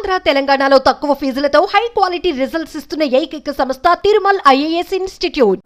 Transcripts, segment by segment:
ఆంధ్ర తెలంగాణలో తక్కువ ఫీజులతో high quality results ఇస్తున్న ఏకైక సంస్థ తిరుమల్ ఐఏఎస్ ఇన్స్టిట్యూట్.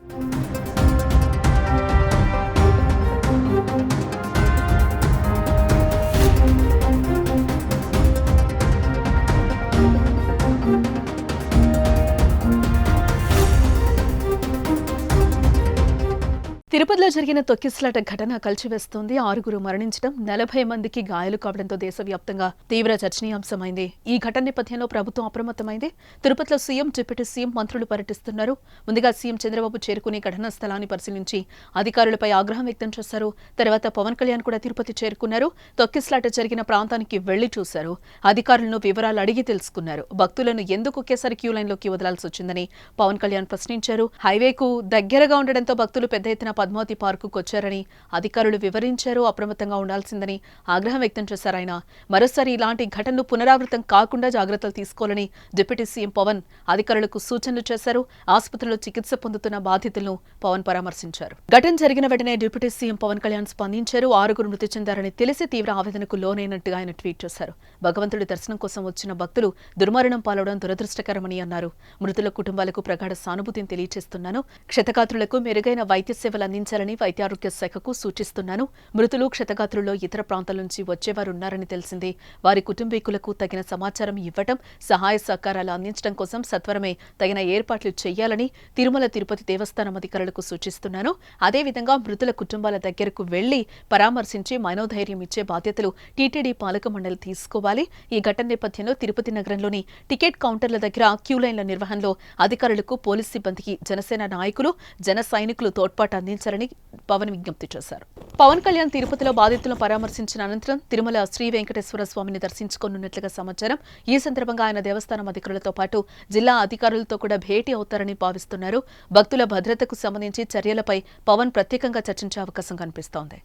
తిరుపతిలో జరిగిన తొక్కిసలాట ఘటన కలిచివేస్తోంది. 6 మరణించడం, 40 మందికి గాయాలు కావడంతో దేశవ్యాప్తంగా తీవ్ర చర్చనీయాంశమైంది. ఈ ఘటన నేపథ్యంలో ప్రభుత్వం అప్రమత్తమైంది. తిరుపతిలో సీఎం, డిప్యూటీ సీఎం, మంత్రులు పర్యటిస్తున్నారు. ముందుగా సీఎం చంద్రబాబు చేరుకుని ఘటనా స్థలాన్ని పరిశీలించి అధికారులపై ఆగ్రహం వ్యక్తం చేశారు. తర్వాత పవన్ కళ్యాణ్ కూడా తిరుపతి చేరుకున్నారు. తొక్కిసలాట జరిగిన ప్రాంతానికి వెళ్లి చూశారు. అధికారులను వివరాలు అడిగి తెలుసుకున్నారు. భక్తులను ఎందుకు ఒకేసారి క్యూ లైన్లోకి వదలాల్సి వచ్చిందని పవన్ కళ్యాణ్ ప్రశ్నించారు. హైవేకు దగ్గరగా ఉండడంతో భక్తులు పెద్ద ఎత్తున పద్మావతి పార్కుకు వచ్చారని అధికారులు వివరించారు. అప్రమత్తంగా ఉండాల్సిందని ఆగ్రహం వ్యక్తం చేశారు ఆయన. మరోసారి ఇలాంటి ఘటనలు పునరావృతం కాకుండా జాగ్రత్తలు తీసుకోవాలని డిప్యూటీ సీఎం పవన్ అధికారులకు సూచనలు చేశారు. ఆసుపత్రిలో చికిత్స పొందుతున్న బాధితులను పవన్ పరామర్శించారు. ఘటన జరిగిన వెంటనే డిప్యూటీ సీఎం పవన్ కళ్యాణ్ స్పందించారు. 6 మృతి చెందారని తెలిసి తీవ్ర ఆవేదనకు లోనైనట్టుగా ఆయన ట్వీట్ చేశారు. భగవంతుడి దర్శనం కోసం వచ్చిన భక్తులు దుర్మరణం పాలవడం దురదృష్టకరమని అన్నారు. మృతుల కుటుంబాలకు ప్రగాఢ సానుభూతిని తెలియజేస్తున్నాను. క్షతగాత్రులకు మెరుగైన వైద్య సేవలు అందించాలని వైద్యారోగ్య శాఖకు సూచిస్తున్నాను. మృతులు, క్షతగాత్రుల్లో ఇతర ప్రాంతాల నుంచి వచ్చేవారున్నారని తెలిసింది. వారి కుటుంబీకులకు తగిన సమాచారం ఇవ్వటం, సహాయ సహకారాలు అందించడం కోసం సత్వరమే తగిన ఏర్పాట్లు చేయాలని తిరుమల తిరుపతి దేవస్థానం అధికారులకు సూచిస్తున్నాను. అదేవిధంగా మృతుల కుటుంబాల దగ్గరకు వెళ్లి పరామర్శించి మనోధైర్యం ఇచ్చే బాధ్యతలు టీటీడీ పాలక మండలి తీసుకోవాలి. ఈ ఘటన నేపథ్యంలో తిరుపతి నగరంలోని టికెట్ కౌంటర్ల దగ్గర క్యూ లైన్ల నిర్వహణలో అధికారులకు, పోలీసు సిబ్బందికి జనసేన నాయకులు, జన సైనికులు తోడ్పాటు అందించాలని పవన్ విజ్ఞప్తి చేశారు. పవన్ కళ్యాణ్ తిరుపతిలో బాధితులను పరామర్శించిన అనంతరం తిరుమల శ్రీ వెంకటేశ్వర స్వామిని దర్శించుకోనున్నట్లుగా సమాచారం. ఈ సందర్భంగా ఆయన దేవస్థానం అధికారులతో పాటు జిల్లా అధికారులతో కూడా భేటీ అవుతారని భావిస్తున్నారు. భక్తుల భద్రతకు సంబంధించి చర్యలపై పవన్ ప్రత్యేకంగా చర్చించే అవకాశం కనిపిస్తోంది.